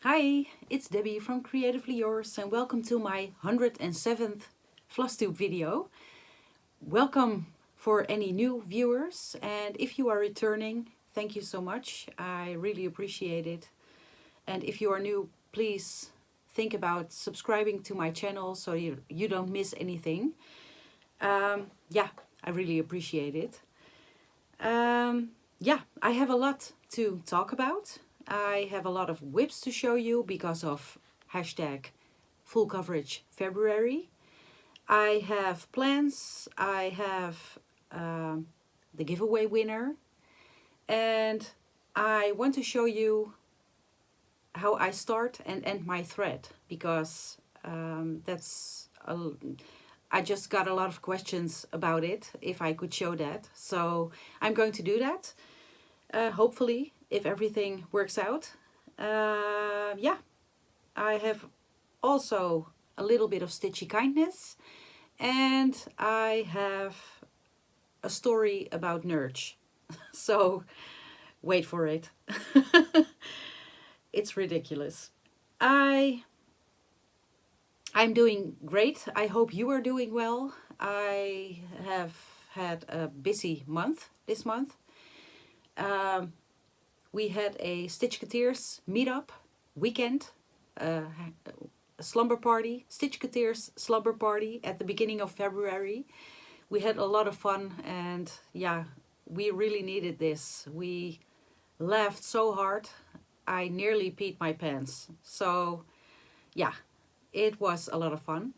Hi, it's Debbie from Creatively Yours and welcome to my 107th Flosstube video. Welcome for any new viewers, and if you are returning, thank you so much. I really appreciate it. And if you are new, please think about subscribing to my channel so you don't miss anything. Yeah, I really appreciate it. Yeah, I have a lot to talk about. I have a lot of whips to show you because of hashtag full coverage February. I have plans, I have the giveaway winner, and I want to show you how I start and end my thread because I just got a lot of questions about it, if I could show that. So I'm going to do that, hopefully, if everything works out. Yeah, I have also a little bit of stitchy kindness, and I have a story about Nurge. So wait for it. It's ridiculous. I'm doing great. I hope you are doing well. I have had a busy month this month. We had a Stitchketeers meetup weekend, a slumber party, Stitchketeers slumber party at the beginning of February. We had a lot of fun, and yeah, we really needed this. We laughed so hard, I nearly peed my pants. So yeah, it was a lot of fun.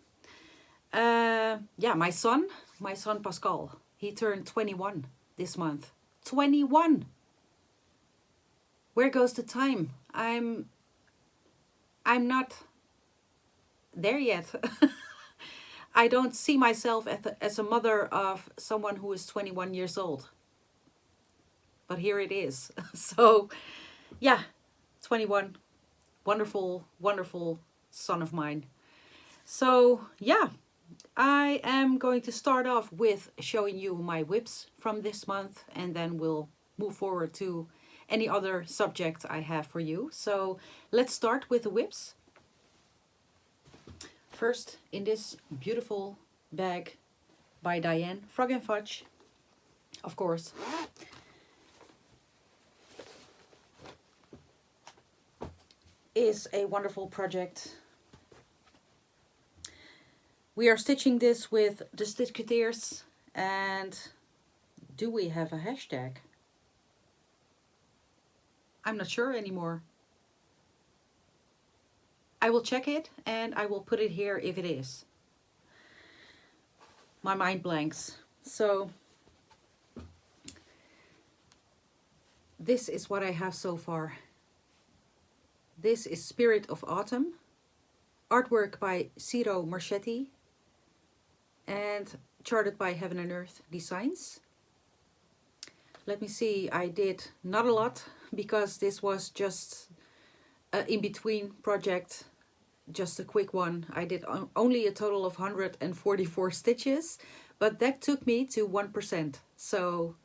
Yeah, my son Pascal, he turned 21 this month. 21! Where goes the time? I'm not there yet. I don't see myself as a mother of someone who is 21 years old. But here it is. So, yeah, 21. Wonderful, wonderful son of mine. So, yeah, I am going to start off with showing you my whips from this month, and then we'll move forward to any other subject I have for you. So let's start with the whips. First, in this beautiful bag by Diane, Frog and Fudge, of course. Is a wonderful project. We are stitching this with the Stitchketeers, and do we have a hashtag? I'm not sure anymore. I will check it and I will put it here if it is. My mind blanks. So this is what I have so far. This is Spirit of Autumn, artwork by Ciro Marchetti and charted by Heaven and Earth Designs. Let me see, I did not a lot because this was just an in-between project, just a quick one. I did only a total of 144 stitches, but that took me to 1%. So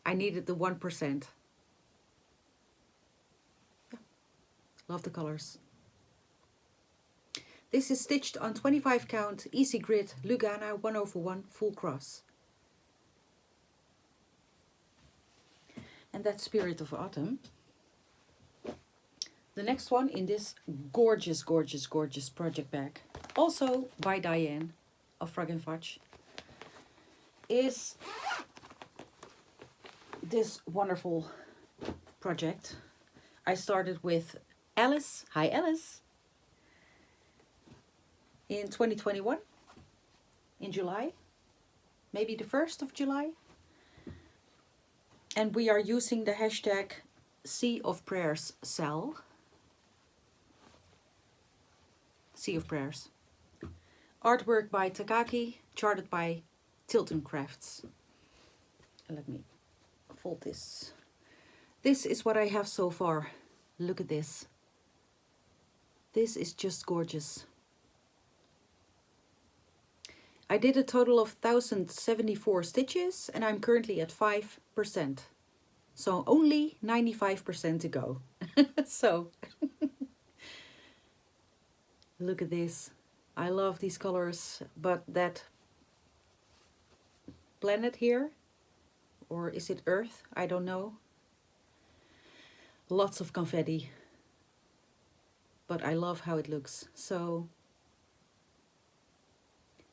I needed the 1%. Yeah. Love the colors. This is stitched on 25 count easy grid Lugana 1/1 full cross. And that's Spirit of Autumn. The next one in this gorgeous, gorgeous, gorgeous project bag, also by Diane of Frog and Fudge, is this wonderful project. I started with Alice, hi Alice, in 2021, in July, maybe the 1st of July. And we are using the hashtag Sea of Prayers Cell. Sea of Prayers. Artwork by Takaki, charted by Tilton Crafts. Let me fold this. This is what I have so far. Look at this. This is just gorgeous. I did a total of 1,074 stitches and I'm currently at 5%. So only 95% to go. So Look at this. I love these colors, but that planet here, or is it Earth? I don't know. Lots of confetti, but I love how it looks. So,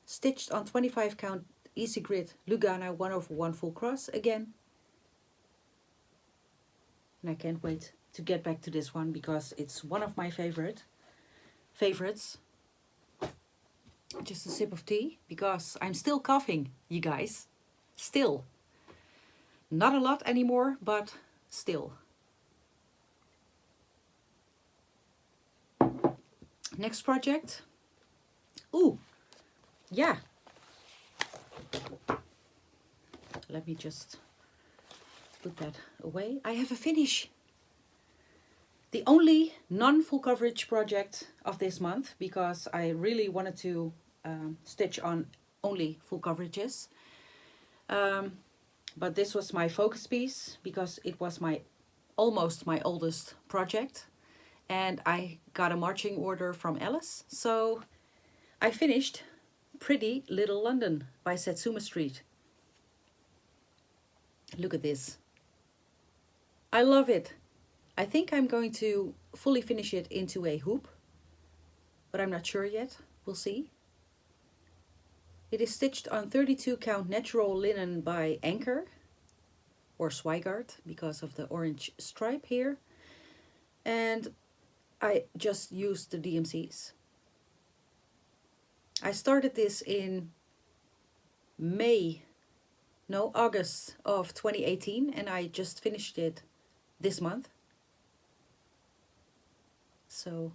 stitched on 25 count easy grid Lugana 1/1 full cross again. And I can't wait to get back to this one because it's one of my favorites. Just a sip of tea because I'm still coughing, you guys. Still. Not a lot anymore, but still. Next project. Ooh, yeah. Let me just put that away. I have a finish. The only non-full coverage project of this month, because I really wanted to stitch on only full coverages. But this was my focus piece because it was almost my oldest project. And I got a marching order from Alice. So I finished Pretty Little London by Satsuma Street. Look at this. I love it. I think I'm going to fully finish it into a hoop, but I'm not sure yet. We'll see. It is stitched on 32 count natural linen by Anchor or Swigart because of the orange stripe here. And I just used the DMCs. I started this in August of 2018, and I just finished it this month. So,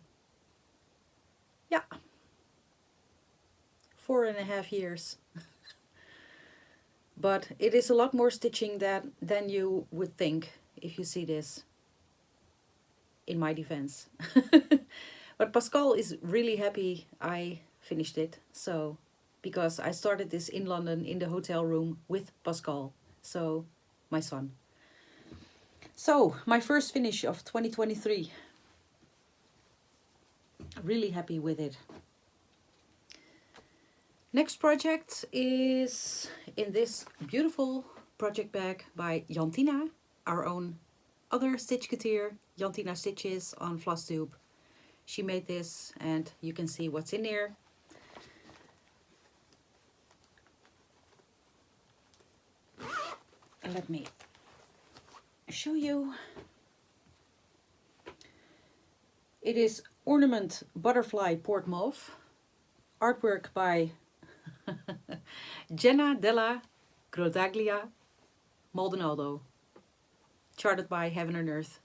yeah, 4.5 years. But it is a lot more stitching than you would think if you see this, in my defense. But Pascal is really happy I finished it. So, because I started this in London in the hotel room with Pascal, so my son. So, my first finish of 2023. Really happy with it. Next project is in this beautiful project bag by Jantina, our own other Stitchketeer, Jantina Stitches on Flosstube. She made this and you can see what's in there. Let me show you. It is Ornament Butterfly Port Mauve, artwork by Jenna della Grodaglia Maldonado, charted by Heaven and Earth.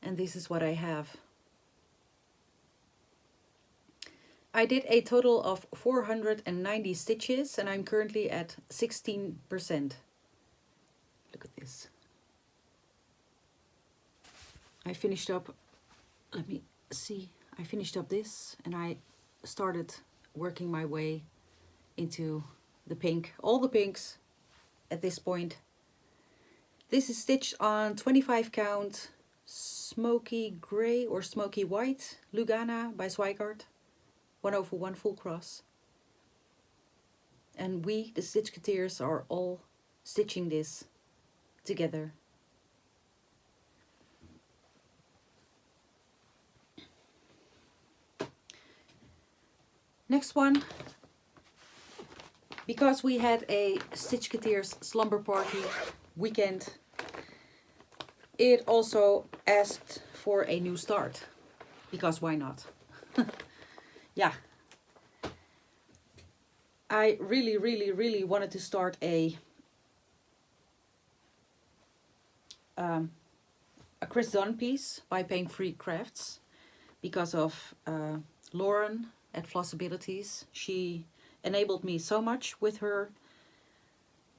And this is what I have. I did a total of 490 stitches and I'm currently at 16%. Look at this. I finished up, let me see, I finished up this and I started working my way into the pink, all the pinks at this point. This is stitched on 25 count smoky gray or smoky white Lugana by Swigart, 1/1 full cross. And we, the Stitchketeers, are all stitching this together. Next one, because we had a Stitchketeers slumber party weekend, it also asked for a new start, because why not? Yeah, I really wanted to start a Chris Dunn piece by Pain Free Crafts because of Lauren at Flossabilities. She enabled me so much with her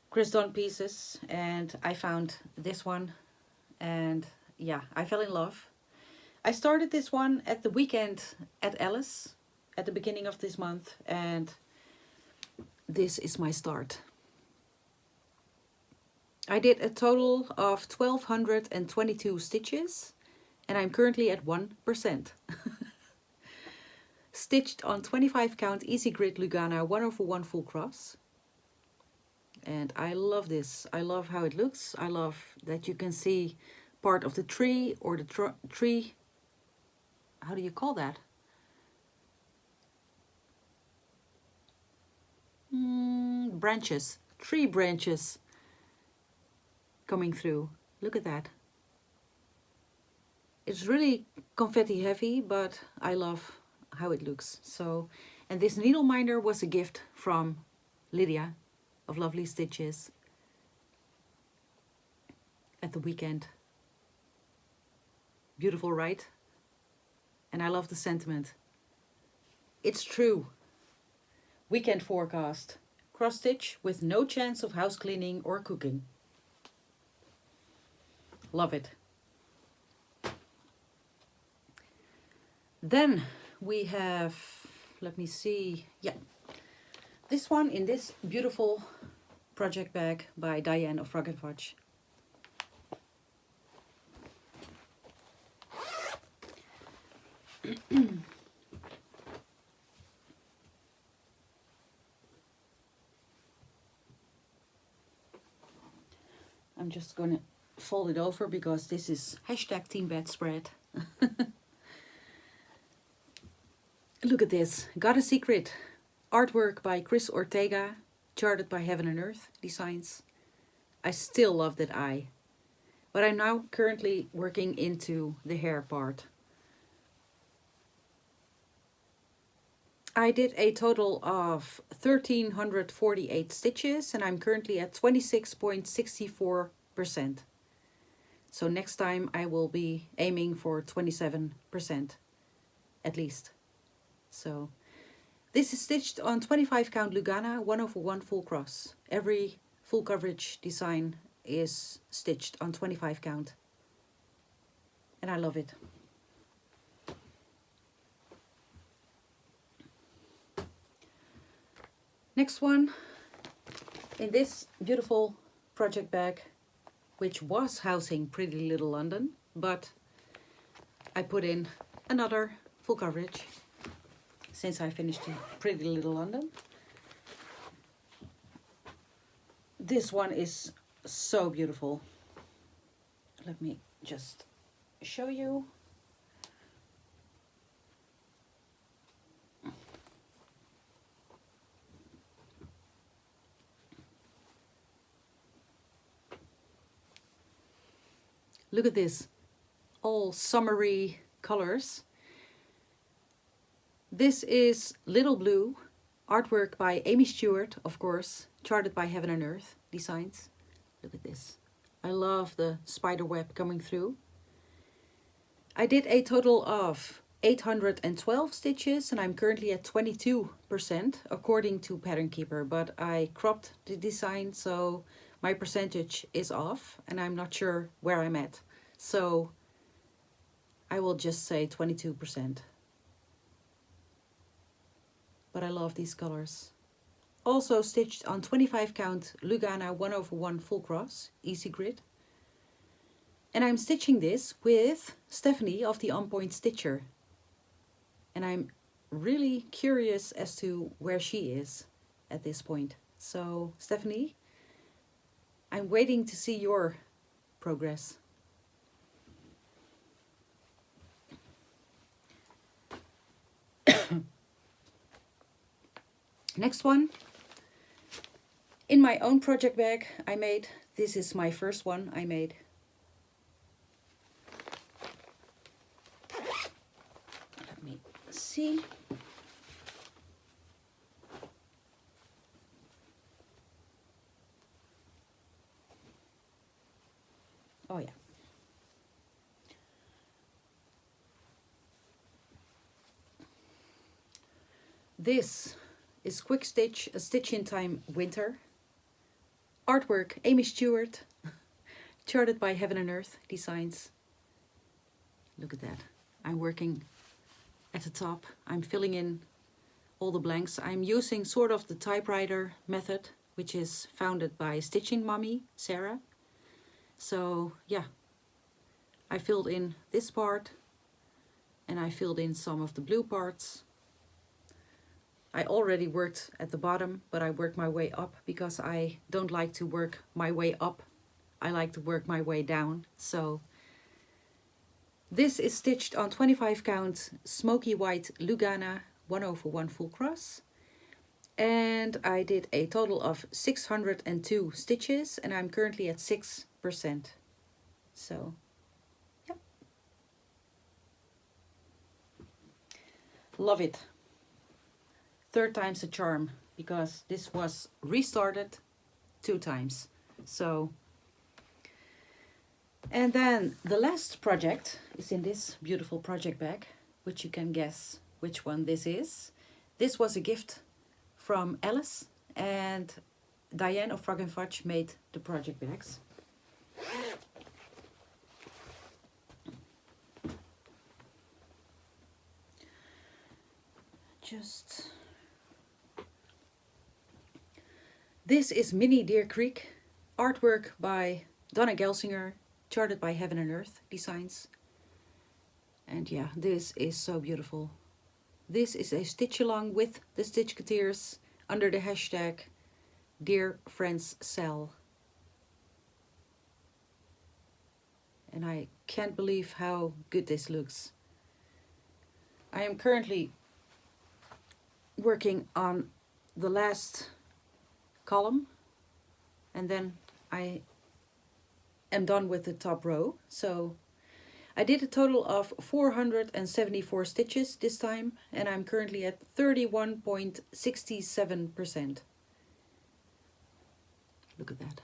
Chris Dunn pieces, and I found this one and yeah, I fell in love. I started this one at the weekend at Alice at the beginning of this month, and this is my start. I did a total of 1222 stitches and I'm currently at 1%. stitched on 25 count easy grid Lugana 1/1 full cross. And I love this. I love how it looks. I love that you can see part of the tree, or the tree, how do you call that? Branches, tree branches coming through. Look at that. It's really confetti heavy, but I love how it looks. So, and this needle minder was a gift from Lydia of Lovely Stitches at the weekend. Beautiful, right? And I love the sentiment. It's true. Weekend forecast. Cross stitch with no chance of house cleaning or cooking. Love it. Then we have, let me see, yeah, this one in this beautiful project bag by Diane of Frog and Fudge. I'm just gonna fold it over because this is hashtag team bedspread. Look at this, Got a Secret. Artwork by Chris Ortega, charted by Heaven and Earth Designs. I still love that eye. But I'm now currently working into the hair part. I did a total of 1,348 stitches and I'm currently at 26.64%. So next time I will be aiming for 27% at least. So this is stitched on 25 count Lugana 1/1 full cross. Every full coverage design is stitched on 25 count. And I love it. Next one, in this beautiful project bag, which was housing Pretty Little London, but I put in another full coverage since I finished Pretty Little London. This one is so beautiful. Let me just show you. Look at this, all summery colors. This is Little Blue, artwork by Amy Stewart, of course, charted by Heaven and Earth Designs. Look at this. I love the spider web coming through. I did a total of 812 stitches and I'm currently at 22% according to Pattern Keeper, but I cropped the design so my percentage is off and I'm not sure where I'm at. So I will just say 22%. But I love these colors. Also stitched on 25 count Lugana 1/1 full cross, easy grid. And I'm stitching this with Stephanie of the On Point Stitcher. And I'm really curious as to where she is at this point. So Stephanie, I'm waiting to see your progress. Next one, in my own project bag I made, this is my first one I made. Let me see. Oh yeah. This is Quick Stitch, a Stitch in Time Winter. Artwork, Amy Stewart, charted by Heaven and Earth Designs. Look at that. I'm working at the top. I'm filling in all the blanks. I'm using sort of the typewriter method, which is founded by Stitching Mommy, Sarah. So yeah, I filled in this part and I filled in some of the blue parts. I already worked at the bottom, but I worked my way up because I don't like to work my way up. I like to work my way down. So this is stitched on 25 count smoky white Lugana 1/1 full cross. And I did a total of 602 stitches, and I'm currently at 6%. So, yep. Love it. Third time's a charm, because this was restarted 2 times. So, and then the last project is in this beautiful project bag, which you can guess which one this is. This was a gift from Alice, and Diane of Frog and Fudge made the project bags. This is Mini Deer Creek, artwork by Donna Gelsinger, charted by Heaven and Earth Designs. And yeah, this is so beautiful. This is a stitch along with the Stitchketeers under the hashtag Dear Friends Cell. And I can't believe how good this looks. I am currently working on the last column, and then I am done with the top row. So I did a total of 474 stitches this time, and I'm currently at 31.67%. Look at that.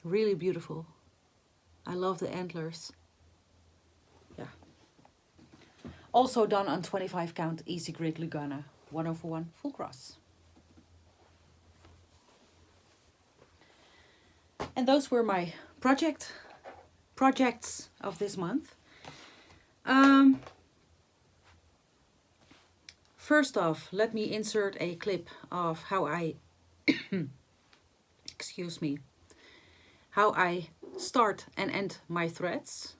Really beautiful. I love the antlers. Yeah. Also done on 25 count Easy Grid Lugana 1/1 full cross. And those were my projects of this month. First off, let me insert a clip of how I excuse me, how I start and end my threads,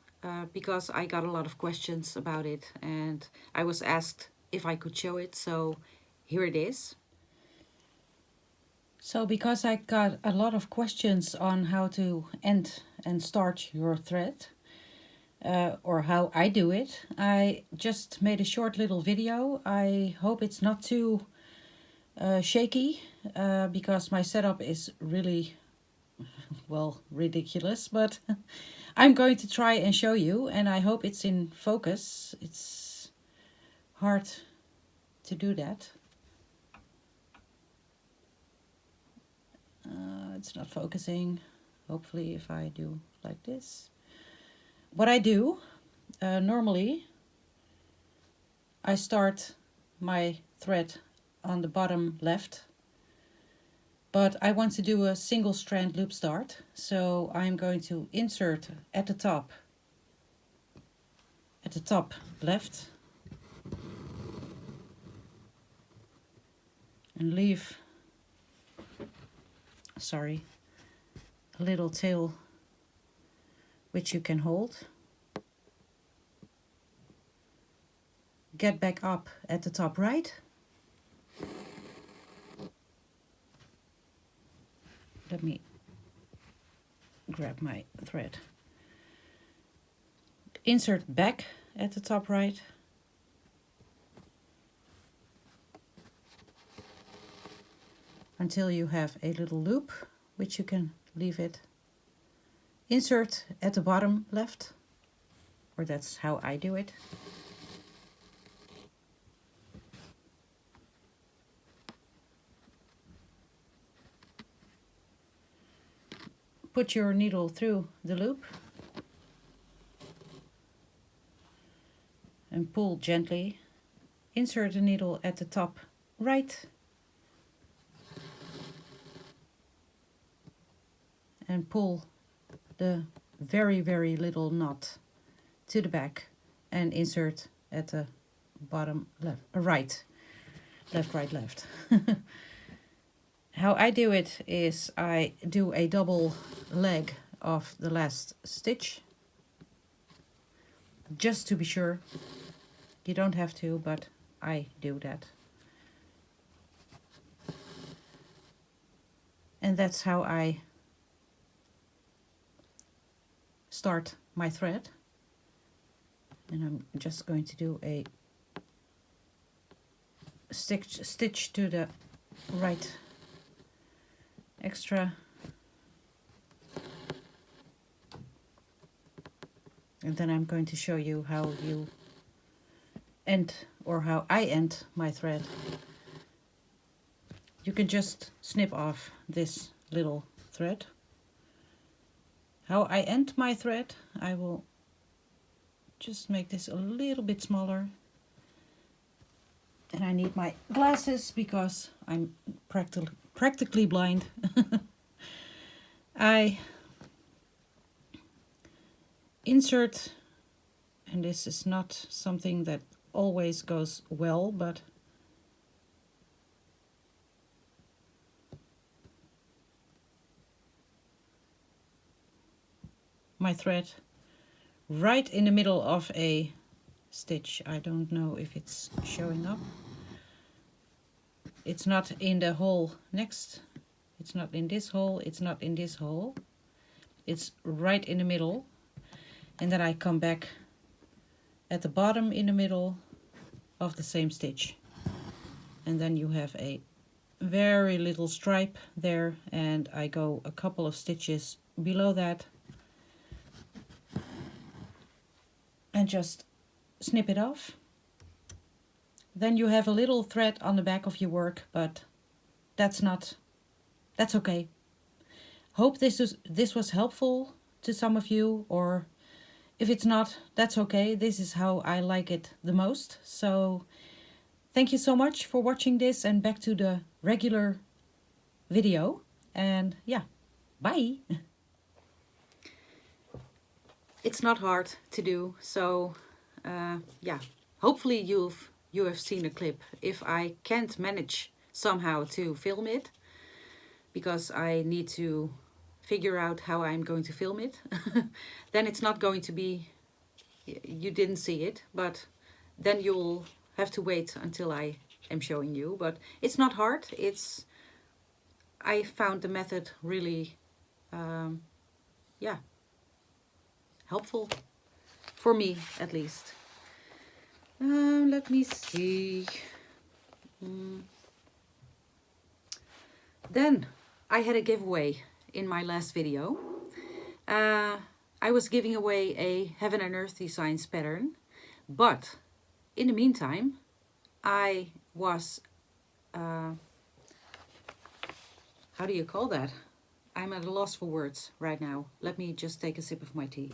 because I got a lot of questions about it and I was asked if I could show it, so here it is. So because I got a lot of questions on how to end and start your thread, or how I do it, I just made a short little video. I hope it's not too shaky, because my setup is really, well, ridiculous, but I'm going to try and show you, and I hope it's in focus. It's hard to do that. It's not focusing. Hopefully if I do like this. What I do, normally I start my thread on the bottom left, but I want to do a single strand loop start, so I'm going to insert at the top left, and leave, sorry, a little tail which you can hold. Get back up at the top right. Let me grab my thread. Insert back at the top right. Until you have a little loop, which you can leave it. Insert at the bottom left, or that's how I do it. Put your needle through the loop and pull gently. Insert the needle at the top right and pull the very, very little knot to the back and insert at the bottom left, right, right, left. How I do it is I do a double leg of the last stitch, just to be sure. You don't have to, but I do that. And that's how I start my thread. And I'm just going to do a stitch to the right extra, and then I'm going to show you how you end, or how I end my thread. You can just snip off this little thread. How I end my thread, I will just make this a little bit smaller. And I need my glasses because I'm practically blind. I insert, and this is not something that always goes well, but my thread right in the middle of a stitch. I don't know if it's showing up. It's not in the hole next. It's not in this hole. It's not in this hole. It's right in the middle. And then I come back at the bottom in the middle of the same stitch. And then you have a very little stripe there, and I go a couple of stitches below that and just snip it off. Then you have a little thread on the back of your work, but that's okay. Hope this was helpful to some of you, or if it's not, that's okay. This is how I like it the most. So thank you so much for watching this, and back to the regular video. And yeah, bye. It's not hard to do, so yeah, hopefully you have seen a clip. If I can't manage somehow to film it, because I need to figure out how I'm going to film it, then it's not going to be, you didn't see it, but then you'll have to wait until I am showing you. But it's not hard. I found the method really, yeah, helpful for me at least. Let me see. Then I had a giveaway in my last video. I was giving away a Heaven and Earth Designs pattern, but in the meantime I was, how do you call that? I'm at a loss for words right now. Let me just take a sip of my tea.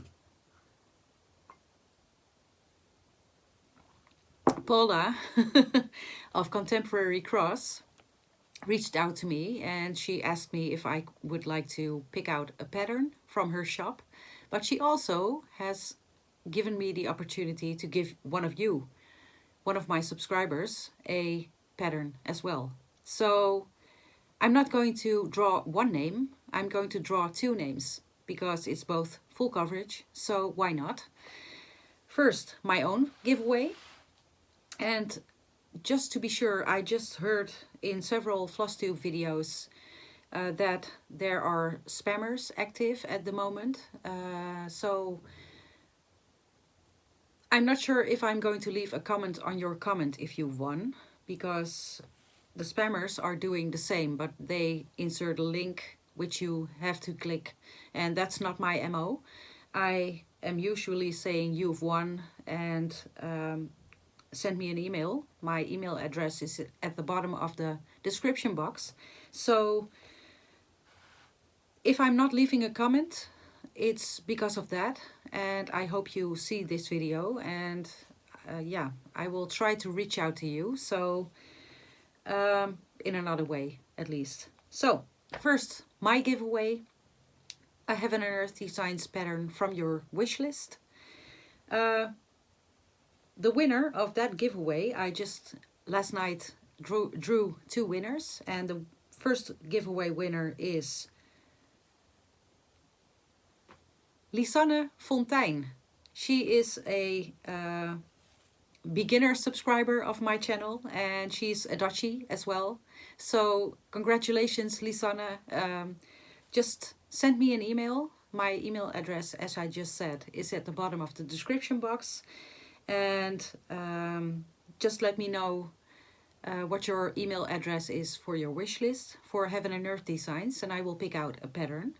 Paula of Contemporary Cross reached out to me, and she asked me if I would like to pick out a pattern from her shop, but she also has given me the opportunity to give one of my subscribers, a pattern as well. So I'm not going to draw one name, I'm going to draw two names, because it's both full coverage, so why not? First, my own giveaway. And just to be sure, I just heard in several Flosstube videos that there are spammers active at the moment. So I'm not sure if I'm going to leave a comment on your comment if you won, because the spammers are doing the same, but they insert a link which you have to click, and that's not my MO. I am usually saying you've won, and send me an email. My email address is at the bottom of the description box. So if I'm not leaving a comment, it's because of that, and I hope you see this video, and yeah, I will try to reach out to you, so in another way at least. So first, my giveaway, a Heaven and Earth Designs pattern from your wish list. The winner of that giveaway, I just last night drew two winners, and the first giveaway winner is Lisanne Fonteijn. She is a beginner subscriber of my channel, and she's a Dutchie as well. So congratulations, Lisanne. Just send me an email. My email address, as I just said, is at the bottom of the description box. And just let me know what your email address is for your wish list for Heaven and Earth designs, and I will pick out a pattern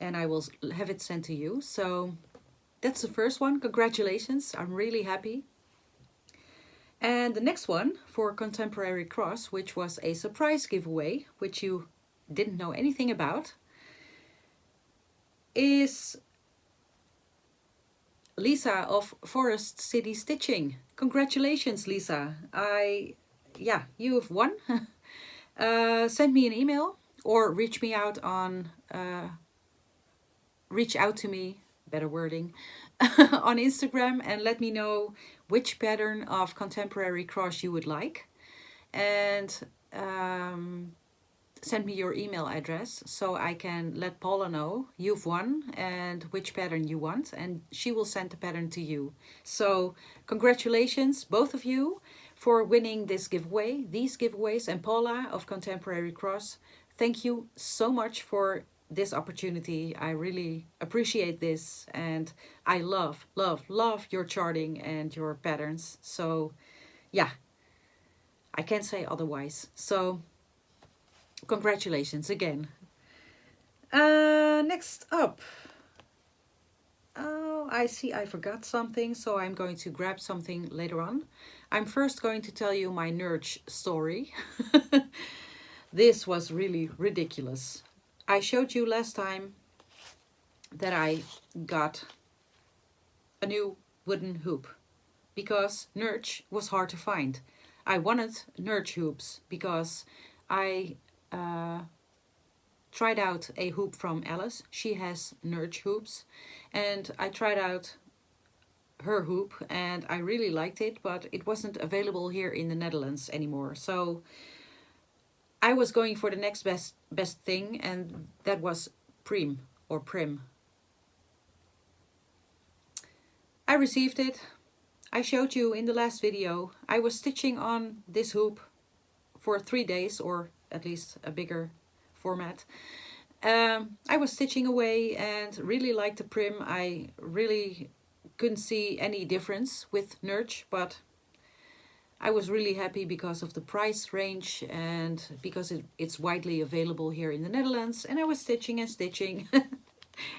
and I will have it sent to you. So that's the first one. Congratulations. I'm really happy. And the next one for Contemporary Cross, which was a surprise giveaway, which you didn't know anything about, is Lisa of Forest City Stitching. Congratulations, Lisa. Yeah, you have won. Send me an email or reach me out on, reach out to me, better wording, on Instagram, and let me know which pattern of Contemporary Cross you would like. And send me your email address so I can let Paula know you've won and which pattern you want, and she will send the pattern to you. So congratulations, both of you, for winning this giveaway, these giveaways. And Paula of Contemporary Cross, thank you so much for this opportunity. I really appreciate this, and I love your charting and your patterns. So yeah, I can't say otherwise. So congratulations again. Next up. Oh, I see I forgot something, so I'm going to grab something later on. I'm first going to tell you my Nurge story. This was really ridiculous. I showed you last time that I got a new wooden hoop because Nurge was hard to find. I wanted Nurge hoops because I tried out a hoop from Alice. She has Nurge hoops, and I tried out her hoop and I really liked it, but it wasn't available here in the Netherlands anymore. So I was going for the next best thing, and that was Prim or Prim. I received it. I showed you in the last video. I was stitching on this hoop for 3 days, or at least a bigger format. I was stitching away and really liked the Prim. I really couldn't see any difference with Nurge, but I was really happy because of the price range and because it's widely available here in the Netherlands. And I was stitching and stitching.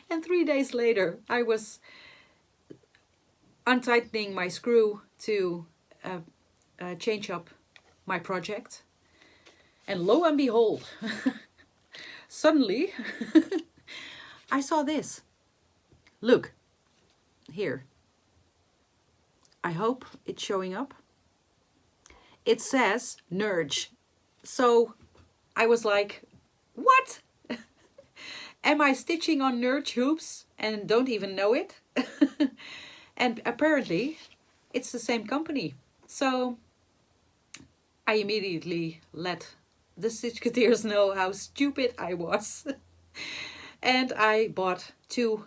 And 3 days later, I was untightening my screw to change up my project. And lo and behold, suddenly I saw this. Look, here. I hope it's showing up. It says Nurge. So I was like, what? Am I stitching on Nurge hoops and don't even know it? And apparently it's the same company. So I immediately let the Stitchketeers know how stupid I was. And I bought 2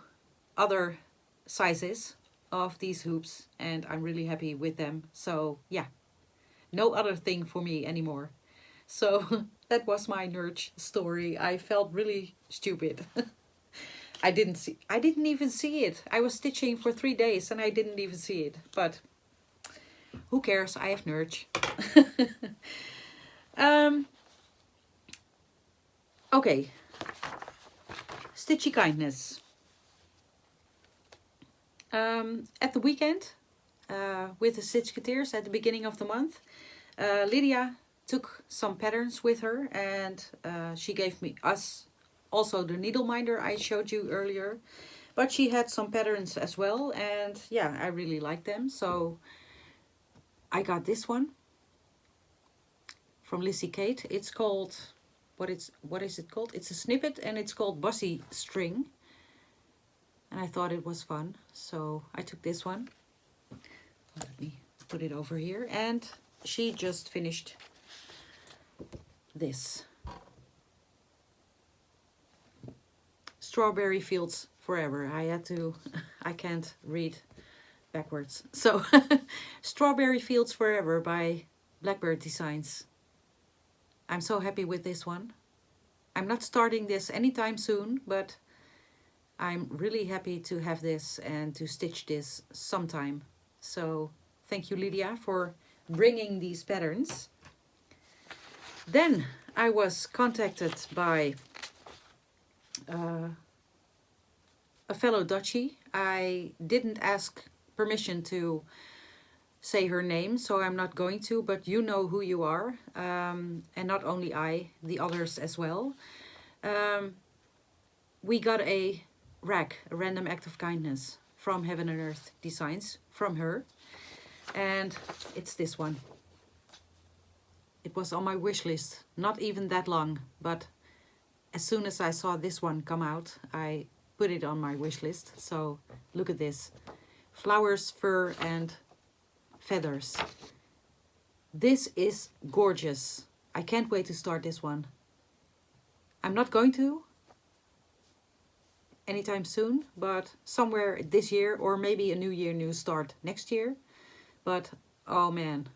other sizes of these hoops, and I'm really happy with them. So yeah, no other thing for me anymore. So that was my Nurge story. I felt really stupid. I didn't even see it. I was stitching for 3 days and I didn't even see it. But who cares? I have Nurge. Okay. Stitchy kindness. At the weekend with the Stitchketeers at the beginning of the month, Lydia took some patterns with her, and she gave us also the needleminder I showed you earlier, but she had some patterns as well, and yeah, I really like them. So I got this one from Lissy Kate. It's called, what is it called? It's a snippet, and it's called Bossy String. And I thought it was fun, so I took this one. Let me put it over here. And she just finished this. Strawberry Fields Forever. I can't read backwards. So Strawberry Fields Forever by Blackbird Designs. I'm so happy with this one. I'm not starting this anytime soon, but I'm really happy to have this and to stitch this sometime. So thank you, Lydia, for bringing these patterns. Then I was contacted by a fellow Dutchie. I didn't ask permission to say her name, so I'm not going to, but you know who you are. And not only I, the others as well. We got a rack, a random act of kindness from Heaven and Earth Designs, from her. And it's this one. It was on my wish list, not even that long, but as soon as I saw this one come out, I put it on my wish list. So look at this. Flowers, fur and feathers. This is gorgeous. I can't wait to start this one. I'm not going to anytime soon, but somewhere this year, or maybe a new year, new start next year. But oh man,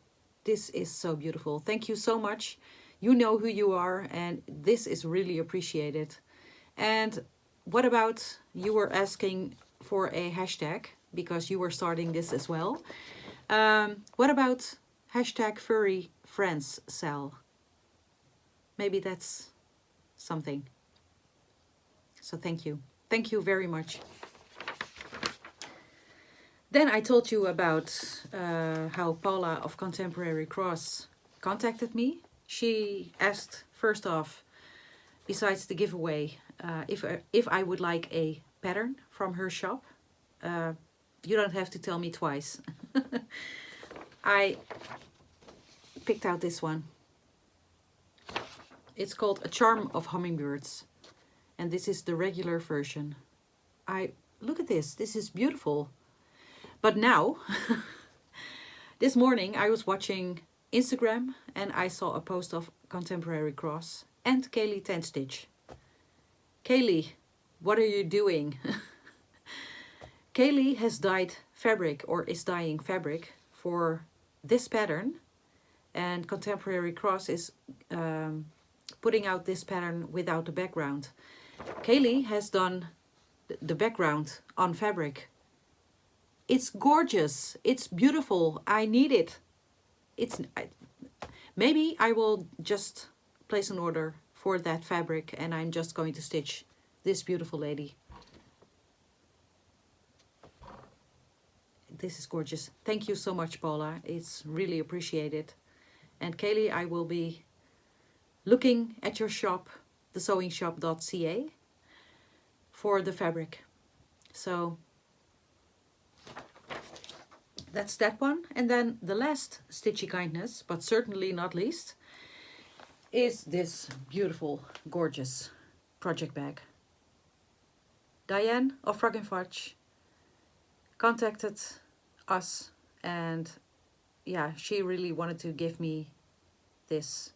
this is so beautiful. Thank you so much. You know who you are, and this is really appreciated. And what about, you were asking for a hashtag because you were starting this as well. What about hashtag furry friends cell? Maybe that's something. So thank you. Thank you very much. Then I told you about how Paula of Contemporary Cross contacted me. She asked, first off, besides the giveaway, if I would like a pattern from her shop. You don't have to tell me twice. I picked out this one. It's called A Charm of Hummingbirds. And this is the regular version. Look at this. This is beautiful. But now, this morning I was watching Instagram and I saw a post of Contemporary Cross and Kayli 10 Stitch. Kayli, what are you doing? Kayli has dyed fabric, or is dyeing fabric, for this pattern, and Contemporary Cross is putting out this pattern without the background. Kayli has done the background on fabric. It's gorgeous. It's beautiful. I need it. Maybe I will just place an order for that fabric and I'm just going to stitch this beautiful lady. This is gorgeous. Thank you so much, Paula. It's really appreciated. And Kayli, I will be looking at your shop, thesewingshop.ca, for the fabric. So that's that one. And then the last Stitchy kindness, but certainly not least, is this beautiful, gorgeous project bag. Diane of Frog and Fudge contacted us, and yeah, she really wanted to give me this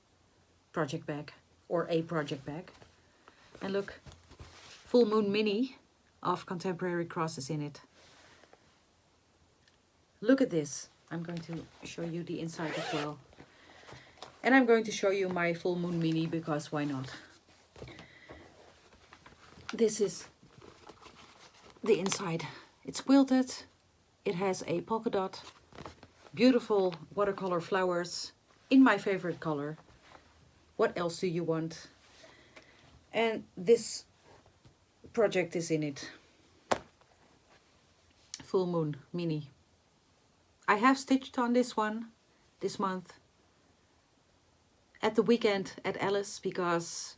project bag, or a project bag. And look, Full Moon Mini of Contemporary Crosses in it. Look at this. I'm going to show you the inside as well. And I'm going to show you my Full Moon Mini because why not? This is the inside. It's quilted. It has a polka dot. Beautiful watercolor flowers in my favorite color. What else do you want? And this project is in it. Full Moon Mini. I have stitched on this one this month at the weekend at Alice because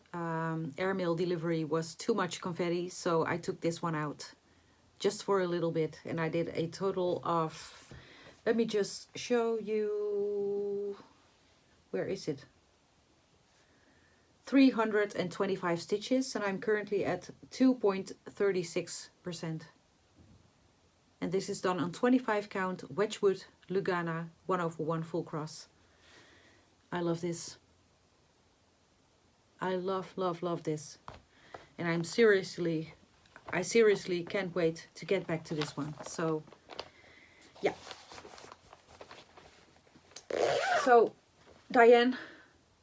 airmail delivery was too much confetti, so I took this one out just for a little bit, and I did a total of, let me just show you, where is it? 325 stitches, and I'm currently at 2.36%. And this is done on 25 count Wedgwood Lugana 1/1 full cross. I love this. I love this. And I seriously can't wait to get back to this one. So yeah. So Diane,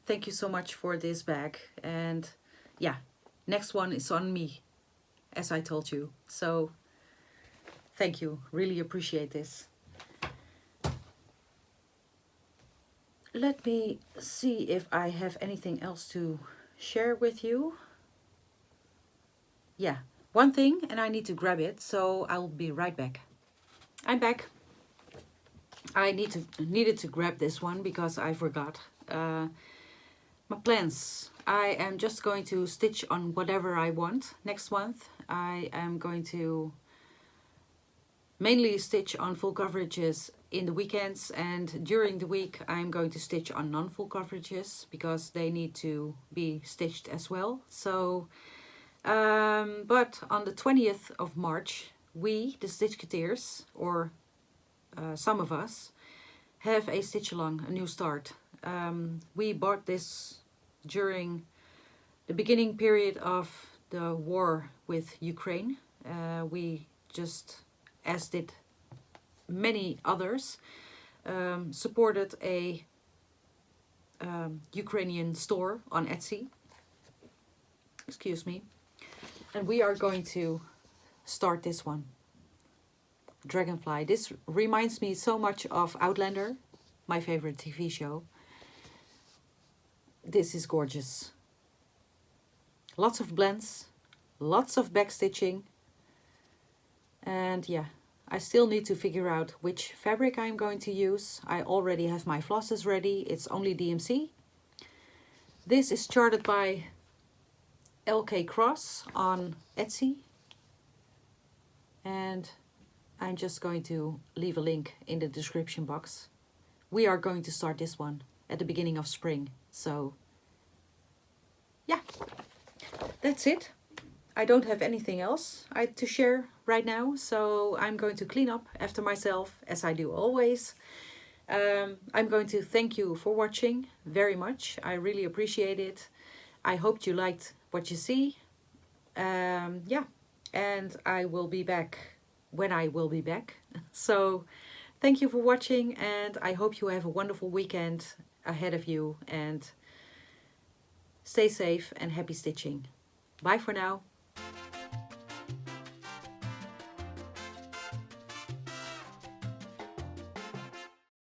thank you so much for this bag. And yeah, next one is on me, as I told you. So thank you. Really appreciate this. Let me see if I have anything else to share with you. Yeah, one thing, and I need to grab it, so I'll be right back. I'm back. I needed to grab this one because I forgot. My plans. I am just going to stitch on whatever I want next month. I am going to mainly stitch on full coverages in the weekends, and during the week I'm going to stitch on non-full coverages because they need to be stitched as well. So but on the 20th of March, we, the Stitchketeers, or some of us, have a stitch along, a new start. We bought this during the beginning period of the war with Ukraine. We just, as did many others, supported a Ukrainian store on Etsy. Excuse me. And we are going to start this one. Dragonfly. This reminds me so much of Outlander, my favorite TV show. This is gorgeous. Lots of blends, lots of backstitching. And yeah, I still need to figure out which fabric I'm going to use. I already have my flosses ready. It's only DMC. This is charted by LK Cross on Etsy. And I'm just going to leave a link in the description box. We are going to start this one at the beginning of spring. So yeah, that's it. I don't have anything else to share right now. So I'm going to clean up after myself, as I do always. I'm going to thank you for watching very much. I really appreciate it. I hope you liked what you see. Yeah, and I will be back when I will be back. So thank you for watching, and I hope you have a wonderful weekend ahead of you, and stay safe and happy stitching. Bye for now.